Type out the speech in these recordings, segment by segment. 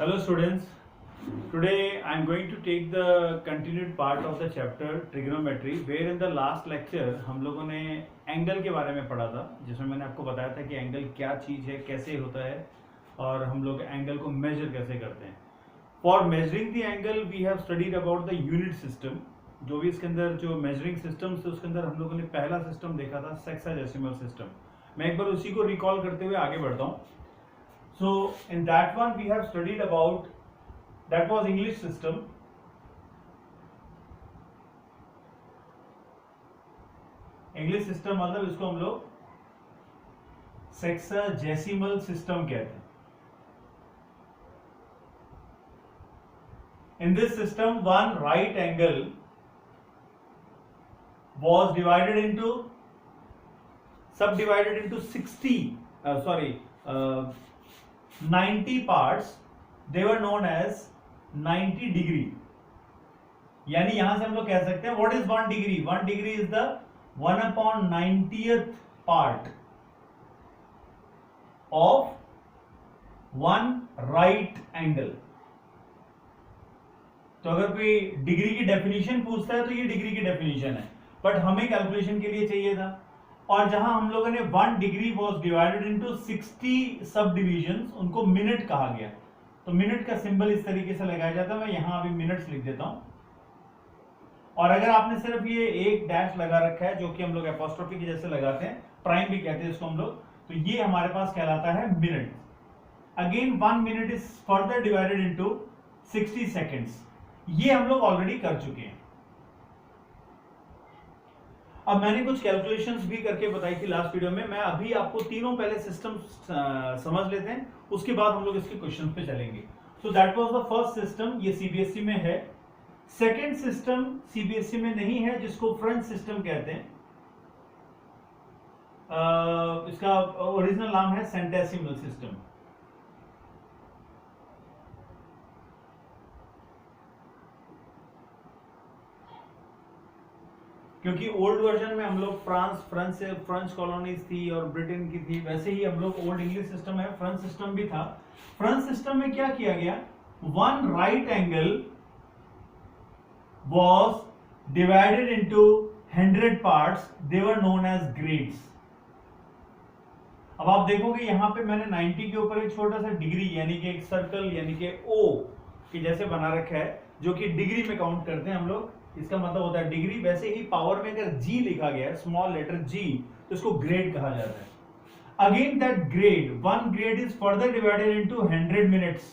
Hello students, today I am going to take the continued part of the chapter trigonometry where in the last lecture हम लोगों ने angle के बारे में पढ़ा था, जिसमें मैंने आपको बताया था कि एंगल क्या चीज़ है, कैसे होता है और हम लोग एंगल को मेजर कैसे करते हैं. For measuring the angle we have studied about the unit system. जो भी इसके अंदर जो मेजरिंग सिस्टम्स है उसके अंदर हम लोगों ने पहला सिस्टम देखा था सेक्साडेसिमल सिस्टम. मैं एक बार उसी को रिकॉल करते हुए आगे बढ़ता हूँ. So in that one we have studied about, that was English system. English system मतलब इसको हम लोग सेक्साडेसिमल सिस्टम कहते हैं. In this system one right angle was subdivided into 90 parts. They were known as 90 degree. यानी यहां से हम लोग कह सकते हैं what is 1 degree? 1 degree is the 1/90th part of one right angle. तो अगर कोई डिग्री की डेफिनेशन पूछता है तो ये डिग्री की डेफिनेशन है, बट हमें कैलकुलेशन के लिए चाहिए था. और जहां हम लोगों ने 1 डिग्री वॉज डिवाइडेड इनटू 60 सब डिविजन्स, उनको मिनट कहा गया. तो मिनट का सिंबल इस तरीके से लगाया जाता है. मैं यहां अभी मिनट्स लिख देता हूं. और अगर आपने सिर्फ ये एक डैश लगा रखा है, जो कि हम लोग एपोस्ट्रोफी के जैसे लगाते हैं, प्राइम भी कहते हैं इसको हम लोग, तो ये हमारे पास कहलाता है minute. Again 1 minute is further divided into 60 seconds. ये हम लोग ऑलरेडी कर चुके हैं. अब मैंने कुछ कैलकुलेशंस भी करके बताई थी लास्ट वीडियो में. मैं अभी आपको तीनों पहले सिस्टम समझ लेते हैं, उसके बाद हम लोग इसके क्वेश्चन पे चलेंगे. So that was the first system, ये सीबीएसई में है. सेकंड सिस्टम सीबीएसई में नहीं है, जिसको फ्रेंच सिस्टम कहते हैं. इसका ओरिजिनल नाम है सेंटेसिमल सिस्टम. क्योंकि ओल्ड वर्जन में हम लोग फ्रेंच कॉलोनीज थी और ब्रिटेन की थी, वैसे ही हम लोग ओल्ड इंग्लिश सिस्टम है, फ्रेंच सिस्टम भी था. फ्रेंच सिस्टम में क्या किया गया, one right angle was divided into 100 parts. They were known as grades. अब आप देखोगे यहां पे मैंने 90 के ऊपर एक छोटा सा डिग्री यानी कि एक सर्कल यानी कि O के जैसे बना रखा है, जो कि डिग्री में काउंट करते हैं हम लोग. इसका मतलब होता है डिग्री. वैसे ही पावर में अगर G लिखा गया है, स्मॉल लेटर G, तो इसको ग्रेड कहा जाता है. Again that grade, one grade is further divided into 100 minutes.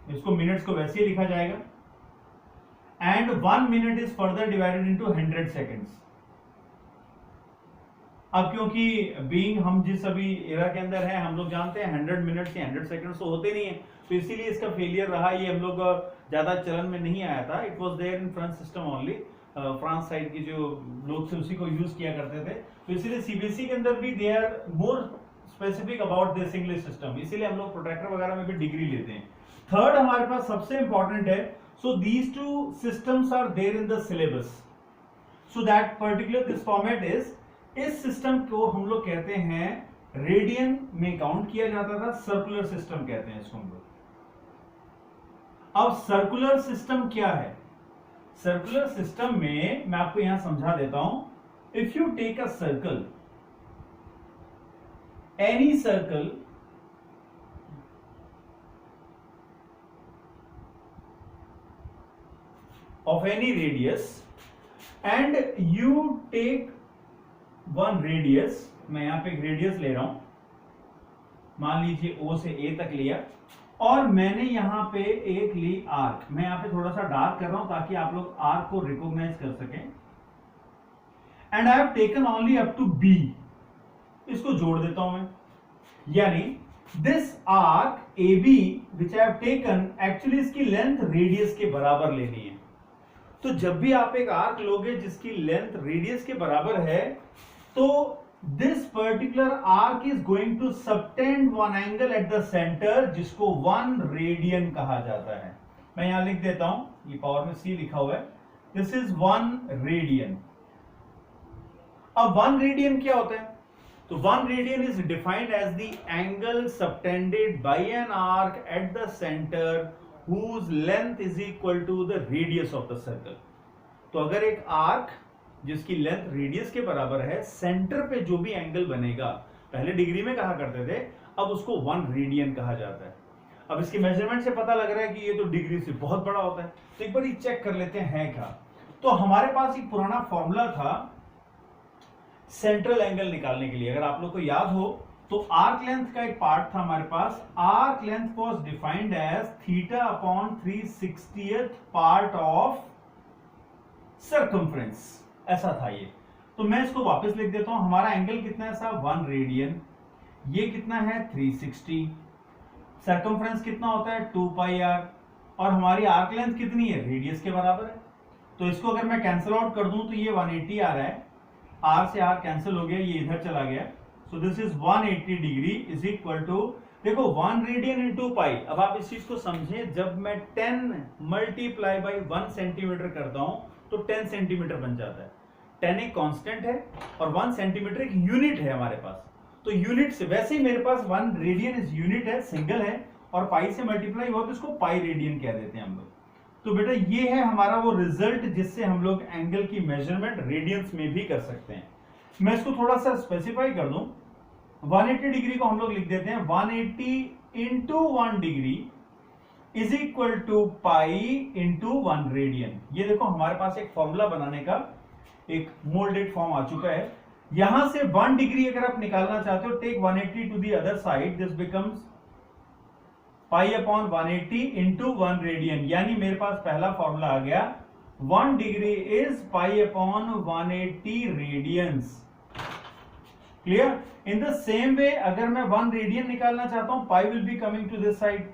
इसको मिनट्स को वैसे ही लिखा जाएगा. And 1 minute is further divided into 100 seconds. अब क्योंकि बीइंग हम जिस अभी एरा के अंदर है, हम लोग जानते हैं 100 मिनट्स या 100 सेकेंड्स तो होते नहीं है, तो इसीलिए इसका फेलियर रहा. ये हम लोग ज्यादा चलन में नहीं आया था. It was there in France system only. France side की जो लोग थे उसी को यूज किया करते थे. तो इसीलिए सीबीएसई के अंदर भी they are more specific about this English system. इसीलिए हम लोग प्रोट्रैक्टर वगैरह में भी डिग्री लेते हैं. थर्ड हमारे पास सबसे इंपॉर्टेंट है. So these two systems are there in the syllabus. So that particular this format is, इस सिस्टम को हम लोग कहते हैं रेडियन में काउंट किया जाता था. सर्कुलर सिस्टम कहते हैं इसको हम लोग. अब सर्कुलर सिस्टम क्या है? सर्कुलर सिस्टम में मैं आपको यहां समझा देता हूं. If you take a circle, any circle, of any radius and you take one radius. मैं यहां पे एक रेडियस ले रहा हूं, मान लीजिए O से A तक लिया, और मैंने यहां पे एक ली आर्क. मैं यहां पे थोड़ा सा डार्क कर रहा हूं ताकि आप लोग आर्क को रिकॉग्नाइज कर सकें. And I have taken only up to B. इसको जोड़ देता हूं मैं. यानी this arc AB which I have taken, actually इसकी लेंथ रेडियस के बराबर लेनी है. तो जब भी आप एक आर्क लोगे जिसकी लेंथ रेडियस के बराबर है, तो this particular arc is going to subtend one angle at the centre, जिसको 1 रेडियन कहा जाता है. मैं यहां लिख देता हूं, ये पावर में C लिखा हुआ है. This is 1 radian. अब 1 रेडियन क्या होता है? तो 1 radian is defined as the angle subtended by an arc at the centre whose length is equal to the radius of the circle। तो अगर एक आर्क जिसकी लेंथ रेडियस के बराबर है, सेंटर पे जो भी एंगल बनेगा, पहले डिग्री में कहा करते थे, अब उसको 1 रेडियन कहा जाता है। अब इसके मेजरमेंट से पता लग रहा है कि ये तो डिग्री से बहुत बड़ा होता है, तो एक बार ये चेक कर लेते हैं क्या। तो हमारे पास एक पुराना फॉर्मूला था सेंट्रल एंगल निकालने के लिए, अगर आप लोग को याद हो तो आर्क लेंथ का एक पार्ट था हमारे पास। Arc length was defined as theta upon 3/60th part of circumference, ऐसा था ये। तो मैं इसको वापस लिख देता हूं। हमारा एंगल कितना है साहब, 1 रेडियन। ये कितना है 360। सर्कमफ्रेंस कितना होता है 2πr, और हमारी आर्क लेंथ कितनी है, रेडियस के बराबर है। तो इसको अगर मैं कैंसिल आउट कर दूं तो ये 180 आ रहा है, आर से आर कैंसिल हो गया, ये इधर चला गया। So this is 180 degree is equal to, देखो 1 रेडियन इंटू पाई। अब आप इस चीज को समझें, जब मैं 10 मल्टीप्लाई बाई 1 सेंटीमीटर करता हूं तो 10 सेंटीमीटर बन जाता है। 10 एक कांस्टेंट है और 1 सेंटीमीटर एक यूनिट है हमारे पास। तो यूनिट से, वैसे ही मेरे पास 1 रेडियन इज यूनिट है, सिंगल है, और पाई से मल्टीप्लाई हुआ तो इसको पाई रेडियन कह देते हैं हम लोग। तो बेटा ये है हमारा वो रिजल्ट जिससे हम लोग एंगल की मेजरमेंट रेडियंस में भी कर सकते हैं। मैं इसको थोड़ा सा स्पेसिफाई कर दूं। 180 डिग्री को हम लोग लिख देते हैं 180 into 1 degree is equal to pi into 1 radian. ये देखो हमारे पास एक फॉर्मूला बनाने का एक मोल्डेड फॉर्म आ चुका है। यहां से 1 डिग्री अगर आप निकालना चाहते हो, take 180 to the other side, this becomes pi upon 180 into 1 radian. यानी मेरे पास पहला फॉर्मूला आ गया, 1 degree is pi upon 180 radians. Clear? In the same way अगर मैं 1 रेडियन निकालना चाहता हूं, pi will be coming to this side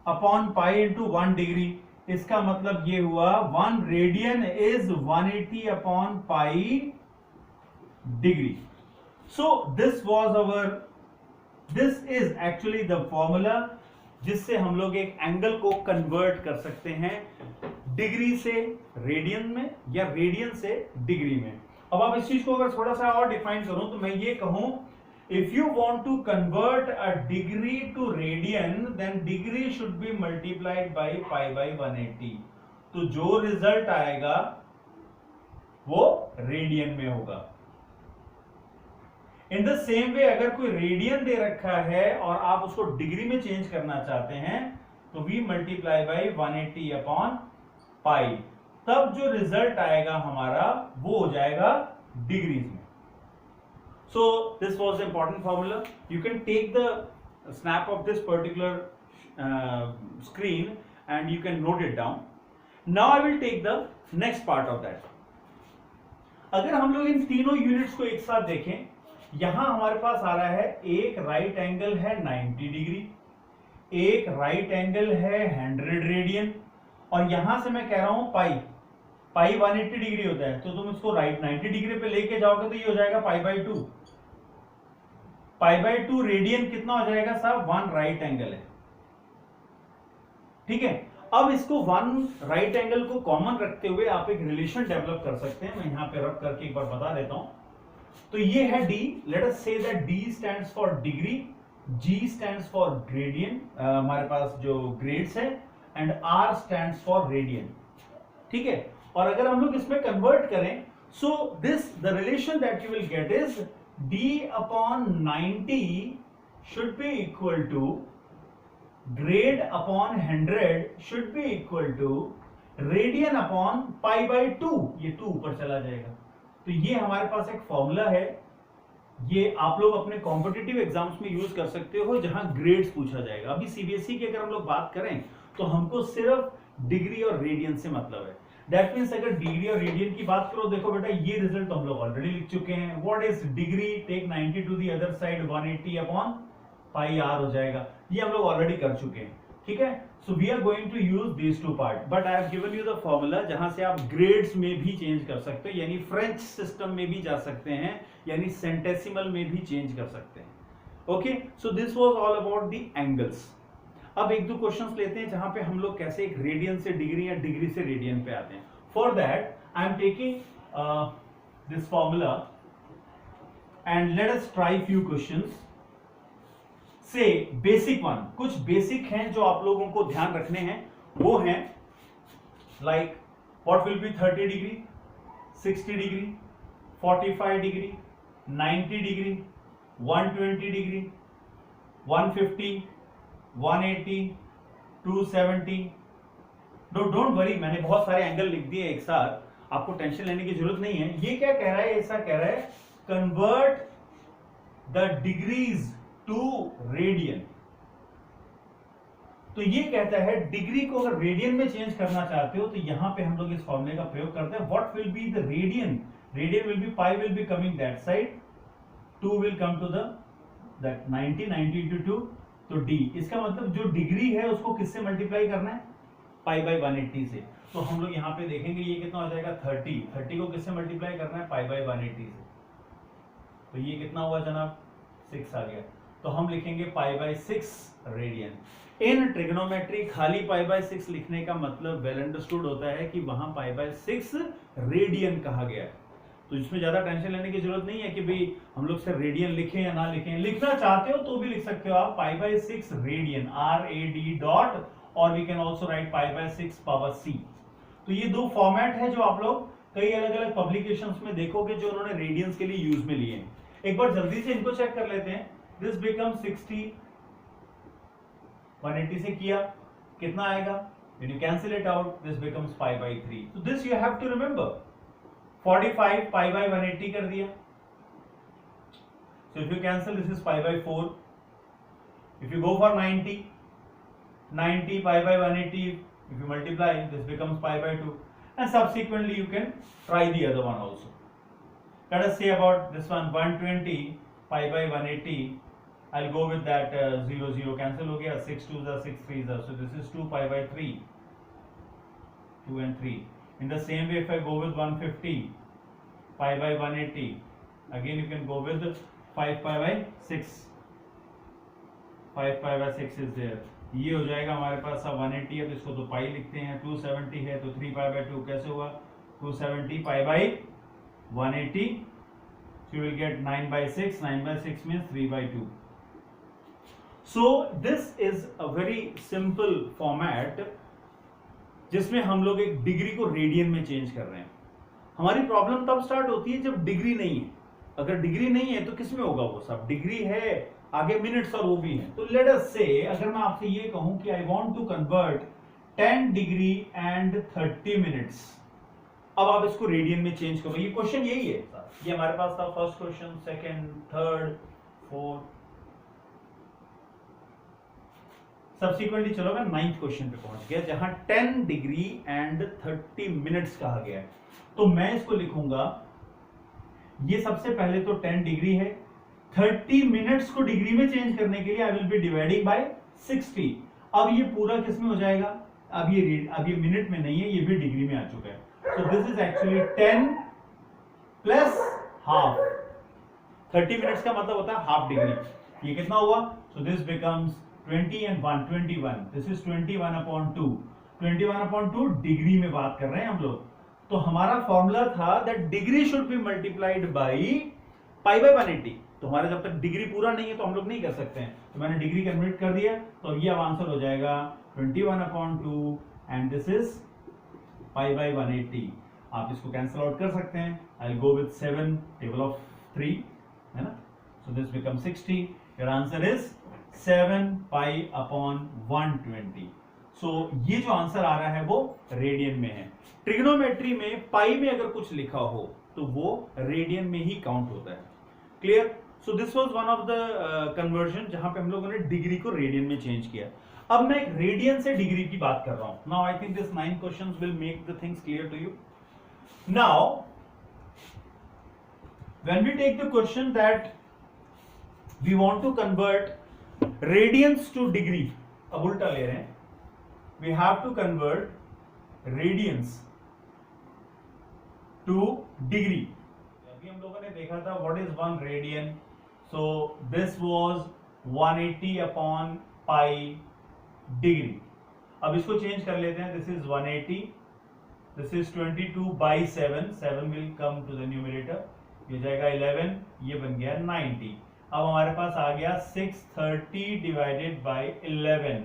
upon pi into 1 degree. इसका मतलब ये हुआ 1 radian is 180 upon pi degree. So this is actually the formula जिससे हम लोग एक एंगल को कन्वर्ट कर सकते हैं डिग्री से रेडियन में या रेडियन से डिग्री में। अब आप इस चीज को अगर थोड़ा सा और डिफाइन करूं तो मैं ये कहूं, if you want to convert a degree to radian then degree should be multiplied by pi by 180। तो जो रिजल्ट आएगा वो रेडियन में होगा। इन द सेम वे अगर कोई रेडियन दे रखा है और आप उसको डिग्री में चेंज करना चाहते हैं तो we multiply by 180 upon pi, तब जो रिजल्ट आएगा हमारा वो हो जाएगा डिग्रीज में। So this was important formula. You can take the snap of this particular screen and you can note it down. Now I will take the next part of that. अगर हम लोग इन तीनों यूनिट्स को एक साथ देखें, यहां हमारे पास आ रहा है एक राइट एंगल है 90 डिग्री, एक राइट एंगल है 100 रेडियन, और यहां से मैं कह रहा हूं पाई 180 डिग्री होता है। तो तुम इसको राइट 90 डिग्री पे लेके जाओगे तो ये हो जाएगा पाई बाई 2। पाई बाई 2 रेडियन कितना हो जाएगा साहब, 1 राइट एंगल है। ठीक है, अब इसको 1 राइट एंगल को कॉमन रखते हुए आप एक रिलेशन डेवलप कर सकते हैं। मैं यहां पे रख करके एक बार बता देता हूं। तो ये है D, let us see that D stands for degree, G stands for gradian, हमारे पास जो ग्रेड्स है, and R stands for radian. ठीक है, और अगर हम लोग इसमें कन्वर्ट करें, so this the relation that you will get is D upon 90 should be equal to grade upon 100 should be equal to radian upon pi by 2। ये 2 ऊपर चला जाएगा। तो ये हमारे पास एक फॉर्मूला है, ये आप लोग अपने कॉम्पिटिटिव एग्जाम्स में यूज कर सकते हो जहां ग्रेड्स पूछा जाएगा। अभी सीबीएसई की अगर हम लोग बात करें तो हमको सिर्फ डिग्री और रेडियन से मतलब है। दैट मींस अगर डिग्री और रेडियन की बात करो, देखो बेटा ये रिजल्ट हम लोग ऑलरेडी लिख चुके हैं। What is degree, take 90 to the other side, 180 upon pi R हो जाएगा। ये हम लोग ऑलरेडी कर चुके हैं। ठीक है, so we are going to use this two part, but I have given you the formula जहां से आप ग्रेड्स में भी चेंज कर सकते हो, यानी फ्रेंच सिस्टम में भी जा सकते हैं, यानी सेंटेसिमल में भी चेंज कर सकते हैं। Okay, so this was all about the angles. अब एक दो क्वेश्चंस लेते हैं जहां पे हम लोग कैसे एक रेडियन से डिग्री या डिग्री से रेडियन पे आते हैं। For that I am taking this formula and let us try few questions. Say basic one, कुछ बेसिक हैं जो आप लोगों को ध्यान रखने हैं, वो हैं like what will be 30 degree, 60 degree, 45 degree, 90 degree, 120 degree, 150, 180, 270. Don't worry, मैंने बहुत सारे एंगल लिख दिए एक साथ, आपको टेंशन लेने की जरूरत नहीं है. ये क्या कह रहा है, ऐसा कह रहा है convert the degrees to radian. तो ये कहता है डिग्री को अगर रेडियन में चेंज करना चाहते हो तो यहां पे हम लोग इस फॉर्मूले का प्रयोग करते हैं. What will be the radian, radian will be pi will be coming that side, 2 will come to that 90 into 2, तो d. इसका मतलब जो डिग्री है उसको किससे मल्टीप्लाई करना है, पाई बाई 180 से. तो हम लोग यहाँ पे देखेंगे ये कितना हो जाएगा 30 को किससे मल्टीप्लाई करना है, पाई बाई 180 से. तो ये कितना हुआ जनाब, 6 आ गया. तो हम लिखेंगे पाई बाई 6 रेडियन. इन ट्रिग्नोमेट्री खाली पाई बाई 6 लिखने का मतलब वेल अंडरस्टूड होता है कि वहां पाई बाई 6 रेडियन कहा गया है. तो इसमें ज्यादा टेंशन लेने की जरूरत नहीं है कि भाई हम लोग सिर्फ रेडियन लिखें या ना लिखें. लिखना चाहते हो तो भी लिख सकते हो आप pi by 6 radian, RAD dot, और we can also write pi by 6 power C. तो ये दो फॉर्मेट है जो आप लोग कई अलग अलग पब्लिकेशंस में देखोगे जो उन्होंने रेडियंस के लिए यूज में लिए हैं. एक बार जल्दी से इनको चेक कर लेते हैं. दिस बिकम 60, 180 से किया कितना आएगा, when you cancel it out this becomes pi by 3. so this you have to remember. 45 pi by 180 कर दिया, so if you cancel this is pi by 4. if you go for 90 pi by 180, if you multiply this becomes pi by 2, and subsequently you can try the other one also. Let us say about this one, 120 pi by 180. I'll go with that 0 cancel हो गया, 6 2s are 6 3s are, so this is 2 pi by 3, 2 and 3. In the same way if I go with 150 pi by 180, again you can go with 5 pi by 6, 5 pi by 6 is there. ये हो जाएगा हमारे पास. अब 180 है तो इसको तो पाई लिखते हैं, 270 है तो 3 pi by 2 कैसे हुआ, 270 pi by 180, so you will get 9 by 6, 9 by 6 means 3 by 2. So this is a very simple format जिसमें हम लोग एक डिग्री को रेडियन में चेंज कर रहे हैं. हमारी प्रॉब्लम तब स्टार्ट होती है जब डिग्री नहीं है. अगर डिग्री नहीं है तो किस में होगा वो सब, डिग्री है आगे मिनट्स और वो भी है. तो लेट अस से अगर मैं आपसे ये कहूं कि I want to convert 10 degree and 30 minutes, अब आप इसको रेडियन में चेंज करो. ये क्वेश्चन यही है, ये हमारे पास था first question, second, third, fourth. Subsequently चलो मैं 9th क्वेश्चन पे पहुंच गया जहां 10 डिग्री एंड 30 मिनट्स कहा गया है. तो मैं इसको लिखूंगा, ये सबसे पहले तो 10 डिग्री है, 30 मिनट्स को डिग्री में चेंज करने के लिए आई विल बी डिवाइडिंग बाय 60. अब ये पूरा किस में हो जाएगा, अब ये मिनट में नहीं है, ये भी डिग्री में आ चुका है. So this is actually 10 plus half. 30 minutes का मतलब होता है हाफ डिग्री. ये कितना हुआ, so this becomes 20 and 1 21. This is 21 upon 2. 21 upon 2 degree में बात कर रहे हैं हम लोग. तो हमारा फॉर्मूला था that degree should be multiplied by pi by 180. तो हमारा जब तक डिग्री पूरा नहीं है तो हम लोग नहीं कर सकते हैं. तो मैंने डिग्री कन्वर्ट कर दिया, तो अब ये आंसर हो जाएगा 21 upon 2 and this is pi by 180. आप इसको कैंसिल आउट कर सकते हैं. आई will go with 7 table of 3, है ना. So this become 60. Your answer is 7 pi upon 120. सो ये जो आंसर आ रहा है वो रेडियन में है. ट्रिग्नोमेट्री में पाई में अगर कुछ लिखा हो तो वो रेडियन में ही काउंट होता है. Clear. So this was one of the conversion जहां पे हम लोगों ने डिग्री को रेडियन में चेंज किया. अब मैं एक रेडियन से डिग्री की बात कर रहा हूं. Now I think this 9 questions will make the things clear to you. Now when we take the question that we want to convert radians to degree, अब उल्टा ले रहे हैं, we have to convert radians to degree. अभी हम लोगों ने देखा था what is 1 radian. So this was 180 upon pi degree. अब इसको चेंज कर लेते हैं. This is 180, this is 22 by 7, 7 will come to the numerator, ये जाएगा 11, ये बन गया 90। अब हमारे पास आ गया 630 डिवाइडेड बाय 11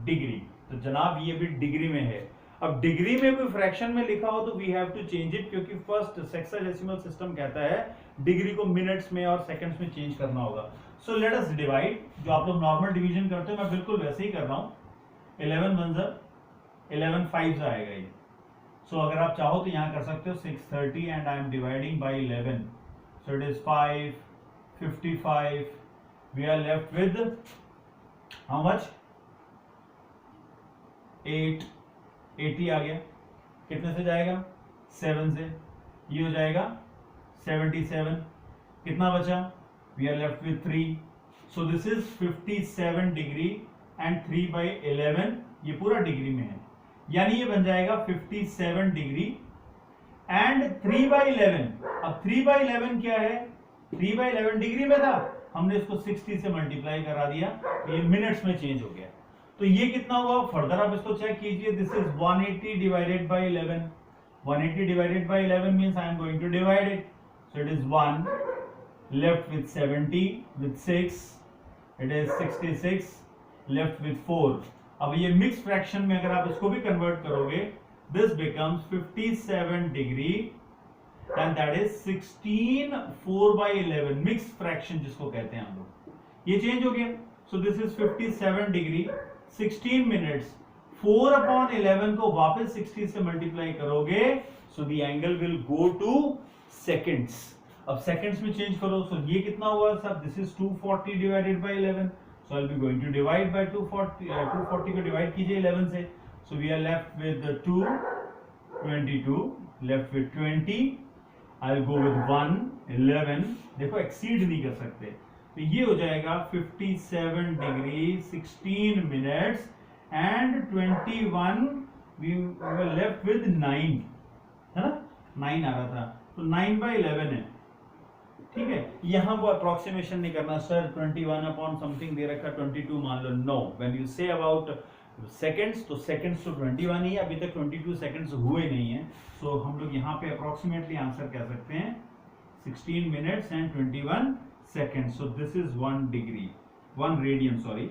डिग्री। तो जनाब ये भी डिग्री में है। अब डिग्री में कोई फ्रैक्शन में लिखा हो तो we have to change it, क्योंकि फर्स्ट सेक्साडेसिमल सिस्टम कहता है डिग्री को मिनट्स में और सेकंड्स में चेंज करना होगा। सो लेट अस डिवाइड, जो आप लोग नॉर्मल डिवीजन करते हो मैं बिल्कुल वैसे ही कर रहा हूँ। 11 1 11 5 आएगा ये। सो अगर आप चाहो तो यहाँ कर सकते हो 630 and I am dividing by 11, so it is 5 55, we are left with how much 8 80 आ गया। कितने से जाएगा 7 से, ये हो जाएगा 77। कितना बचा, we are left with 3, so this is 57 degree and 3 by 11 ये पूरा डिग्री में है, यानी ये बन जाएगा 57 डिग्री एंड 3 बाई 11। अब 3 बाई 11 क्या है, 3 बाई 11 डिग्री में था, हमने इसको 60 से मल्टीप्लाई करा दिया, ये मिनट्स में चेंज हो गया। तो ये कितना हुआ, फर्दर आप इसको चेक कीजिए। This is 180 divided by 11, 180 divided by 11 means I am going to divide it, so it is 1 left with 70 with 6, it is 66 left with 4। अब ये मिक्स फ्रैक्शन में अगर आप इसको भी कन्वर्ट करोगे, this becomes 57 degree and that is 16 4 by 11, mix fraction जिसको कहते हैं हम लोग, ये चेंज हो गया। So this is 57 degree 16 minutes, 4 upon 11 को वापस 60 से मल्टीप्लाई करोगे, so the angle will go two seconds. अब सेकंड्स में चेंज करो, सो ये कितना हुआ sir, this is 240 divided by 11, so I will be going to divide by 240 को डिवाइड कीजिए 11 से, so we are left with 2 22 left with 20, I will go with 1 11, देखो एक्सीड नहीं कर सकते, तो ये हो जाएगा 57 degree 16 minutes and 21, we were left with 9, है ना, 9 आ रहा था, तो 9 बाई 11 है, ठीक है। यहां वो अप्रोक्सीमेशन नहीं करना सर 21 अपॉन समथिंग दे रखा 22 मान लो, no, when you say about seconds तो सेकंड्स तो 21 ही है, अभी तक 22 सेकंड्स हुए नहीं है, सो हम लोग यहाँ पे अप्रोक्सीमेटली आंसर कह सकते हैं 16 minutes and 21 seconds. So this is 1 degree, 1 radian, sorry.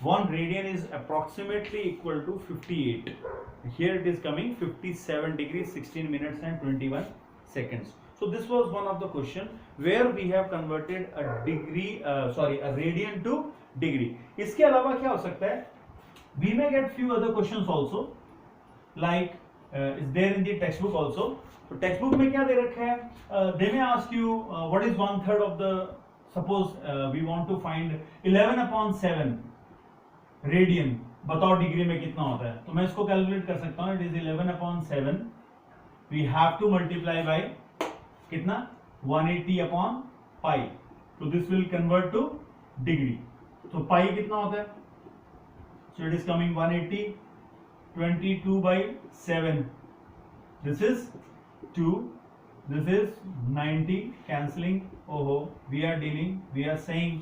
1 radian is approximately equal to 58. Here it is coming 57 degrees, 16 minutes and 21 seconds. So this was one of the question where we have converted a degree, a radian to degree. इसके अलावा क्या हो सकता है? We may get few other questions also, like is there in the textbook also. तो textbook में क्या दे रखा है, they may ask you what is 1/3 of the, suppose we want to find 11 upon 7 radian, बताओ degree में कितना होता है, तो मैं इसको कैलकुलेट कर सकता हूँ, it is 11 upon 7, we have to multiply by कितना 180 अपॉन पाई, तो this will convert to degree, तो पाई कितना होता है, so it is coming 180 22 by 7, this is 2, this is 90, cancelling, ओहो, we are saying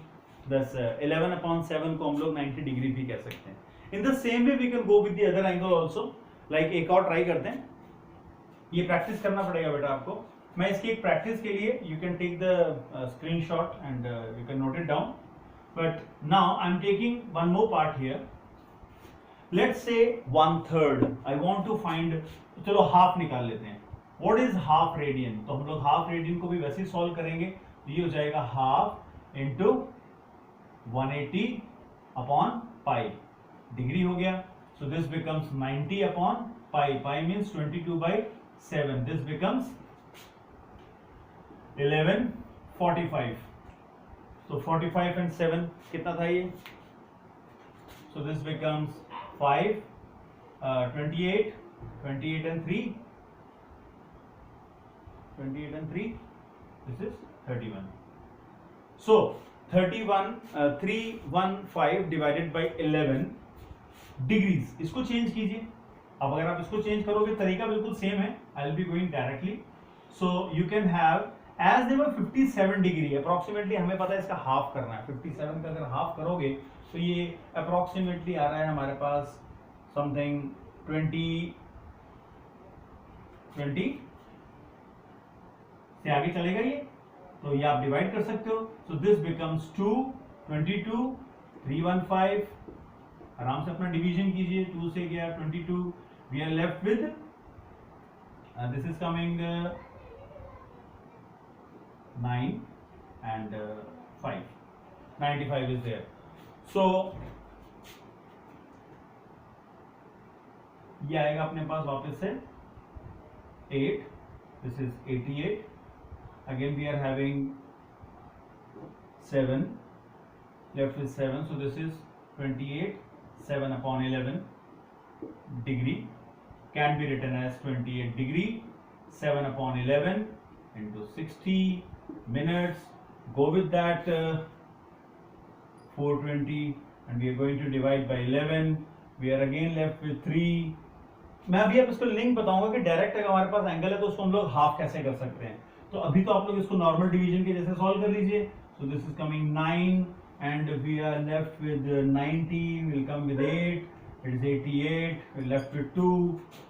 this 11 upon 7 को हम लोग 90 डिग्री भी कह सकते हैं। In the same way we can go with the other angle also, like एक और ट्राई करते हैं, ये प्रैक्टिस करना पड़ेगा बेटा आपको, मैं इसकी एक प्रैक्टिस के लिए you can take the screenshot and you can note it down, but now I'm taking one more part here. Let's say 1/3, I want to find, चलो हाफ निकाल लेते हैं, what is हाफ रेडियन, तो हम लोग half radian को भी वैसे ही सॉल्व करेंगे, तो ये हो जाएगा half into 180 upon pi, degree हो गया, so this becomes 90 upon pi, pi means 22/7, this becomes 1145, तो 45 एंड 7 कितना था ये, so this becomes 5 28 and 3, 28 and 3, this is 31. So 31 315 divided by 11 degrees, इसको चेंज कीजिए। अब अगर आप इसको चेंज करोगे तरीका बिल्कुल सेम है, I will be going directly. So you can have, as they were 57 degree, approximately हमें पता है इसका हाफ करना है, 57 का अगर हाफ करोगे तो ये अप्रोक्सीमेटली आ रहा है हमारे पास समथिंग 20 से आगे चलेगा ये, तो ये आप डिवाइड कर सकते हो। सो दिस बिकम्स 2, 22, 315, आराम से अपना डिवीजन कीजिए, 2 से गया 22, we are left with this is coming 9 and 5, 95 is there. So ये आएगा अपने पास वापस से 8, this is 88, again we are having 7, left with 7, so this is 28, 7 upon 11 degree can be written as 28 degree, 7 upon 11 into 60 minutes. Go with that 420 and we are going to divide by 11. We are again left with 3. मैं अभी आप इसको link बताऊंगा कि direct अगर हमारे पास angle है तो उसको हम लोग हाफ कैसे कर सकते हैं। तो अभी तो आप लोग इसको नॉर्मल डिवीजन के जैसे सॉल्व कर लीजिए। So this is coming 9 and we are left with 90, will come with 8, it is 88, left with 2,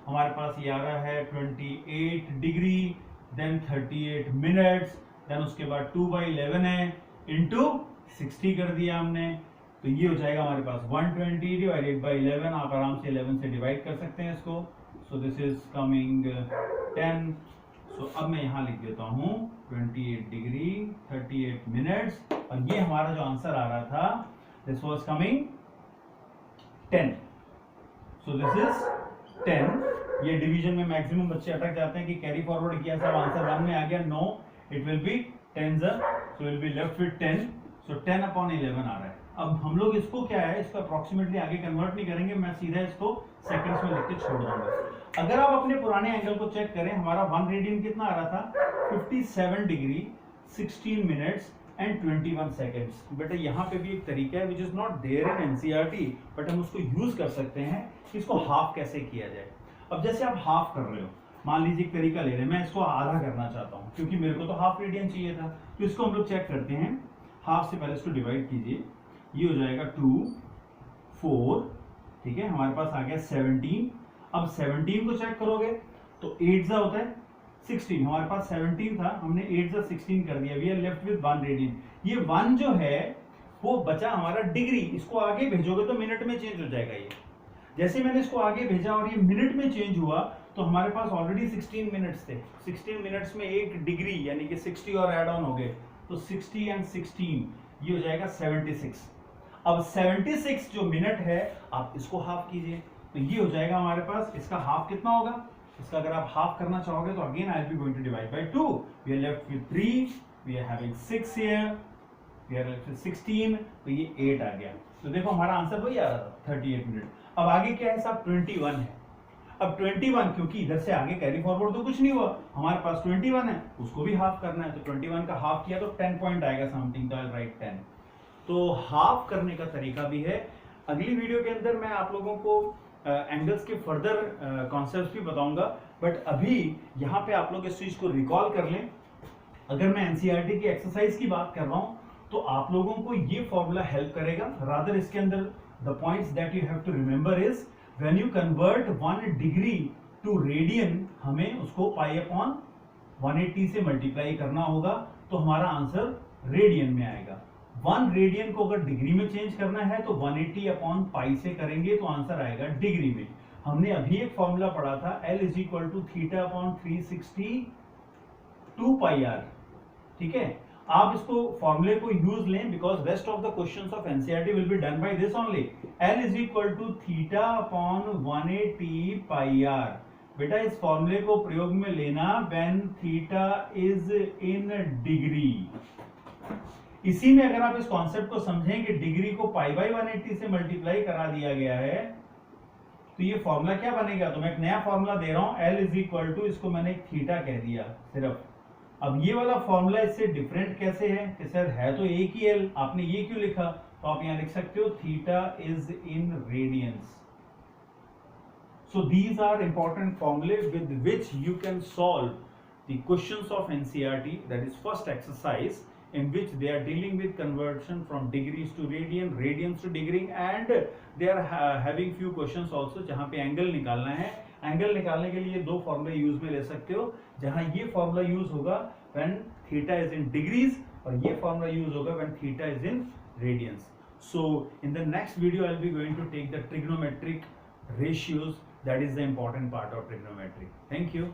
हमारे पास ये आ रहा है 28 डिग्री, देन 38 मिनट्स, देन उसके बाद 2/11 है इंटू 60 कर दिया हमने, तो ये हो जाएगा हमारे पास 120 डिवाइडेड बाई 11। आप आराम से 11 से डिवाइड कर सकते हैं इसको। सो दिस इज कमिंग 10। सो अब मैं यहाँ लिख देता हूँ 28 डिग्री 38 मिनट्स, और ये हमारा जो आंसर आ रहा था this was coming 10। So this is 10। ये डिवीजन में मैक्सिमम बच्चे अटक जाते हैं कि कैरी फॉरवर्ड किया सब आंसर 1 में आ गया। No, it will be 10, so will be left with 10। So 10 upon 11 आ रहा है। अब हम लोग इसको क्या है, इसको अप्रोक्सीमेटली आगे कन्वर्ट नहीं करेंगे, मैं सीधा इसको सेकंड्स में लिख के छोड़ दूंगा। अगर आप अपने पुराने एंगल को चेक करें, हमारा 1 रेडियन कितना आ रहा था 57 डिग्री 16 मिनट्स एंड 21 सेकेंड्स। बेटा यहाँ पे भी एक तरीका है which is not there in NCERT, but हम उसको यूज कर सकते हैं कि इसको हाफ कैसे किया जाए। अब जैसे आप हाफ कर रहे हो, मान लीजिए एक तरीका ले रहे हैं, मैं इसको आधा करना चाहता हूँ क्योंकि मेरे को तो हाफ रेडियन चाहिए था, तो इसको हम लोग चेक करते हैं। हाफ से पहले इसको डिवाइड कीजिए, ये हो जाएगा 2, 4, ठीक है, हमारे पास आ गया 17। अब 17 को चेक करोगे तो 8 जा होता है 16, हमारे पास 17 था, हमने 8 जा 16 कर दिया, we are left with 1 radian. ये 1 जो है वो बचा हमारा डिग्री, इसको आगे भेजोगे तो मिनट में चेंज हो जाएगा। ये जैसे मैंने इसको आगे भेजा और ये मिनट में चेंज हुआ, तो हमारे पास ऑलरेडी 16 मिनट्स थे। 16 मिनट्स में 1 डिग्री यानी कि 60 और एड ऑन हो गए, तो 60 एंड 16 ये हो जाएगा 76। अब 76 जो मिनट है आप इसको हाफ कीजिए, तो ये हो जाएगा हमारे पास, इसका हाफ कितना होगा, इसका अगर आप हाफ करना चाहोगे तो again I will be going to divide by 2, we are left with 3, we are having 6 here, we are left with 16, तो ये 8 आ गया। तो देखो हमारा आंसर वही आ रहा था 38 मिनट। अब आगे क्या है साहब, 21 है। अब 21 क्योंकि इधर से आगे कैरी फॉरवर्ड तो कुछ नहीं हुआ, हमारे पास 21 है, उसको भी हाफ करना है, तो 21 का हाफ किया तो 10 पॉइंट आएगा समथिंग, तो आई विल राइट 10। तो हाफ करने का तरीका भी है। अगली वीडियो के अंदर मैं आप लोगों को एंगल्स के फर्दर कॉन्सेप्ट्स भी बताऊंगा, बट अभी यहाँ पे आप लोग इस चीज को रिकॉल कर लें। अगर मैं एनसीईआरटी की एक्सरसाइज की बात कर रहा हूँ तो आप लोगों को ये फॉर्मूला हेल्प करेगा। रादर इसके अंदर the points that you have to remember is when you convert 1 degree to radian, हमें उसको पाई अपॉन 180 से मल्टीप्लाई करना होगा, तो हमारा आंसर रेडियन में आएगा। 1 रेडियन को अगर डिग्री में चेंज करना है तो 180 अपॉन पाई से करेंगे तो आंसर आएगा डिग्री में। हमने अभी एक फॉर्मूला पढ़ा था L is equal to theta upon 360 2 pi R, ठीक है। आप इसको फॉर्मूले को यूज लें because rest of the questions of NCERT will be done by this only. L is equal to theta upon 180 pi R. बेटा इस फॉर्मूले को प्रयोग में लेना when theta is in degree. इसी में अगर आप इस कॉन्सेप्ट को समझें कि डिग्री को पाई बाई 180 से मल्टीप्लाई करा दिया गया है, तो ये फॉर्मूला क्या बनेगा, तो मैं एक नया फॉर्मूला दे रहा हूं, L इज इक्वल टू, इसको मैंने थीटा कह दिया सिर्फ। अब ये वाला फॉर्मूला इससे डिफरेंट कैसे है कि सर है तो एक ही L, आपने ये क्यों लिखा, तो आप यहां लिख सकते हो theta is in radiance. So these are important formulae with which you can solve the questions of NCERT, that is first exercise, in which they are dealing with conversion from degrees to radian, radians to degree, and they are having few questions also जहाँ पे angle निकालना है। Angle निकालने के लिए 2 फॉर्मूले use में ले सकते हो। जहाँ ये फॉर्मूला यूज होगा when theta is in degrees, और ये फॉर्मूला यूज होगा when theta is in radiance. So in the next video I'll be going to take the trigonometric ratios. That is the important part of trigonometry. Thank you.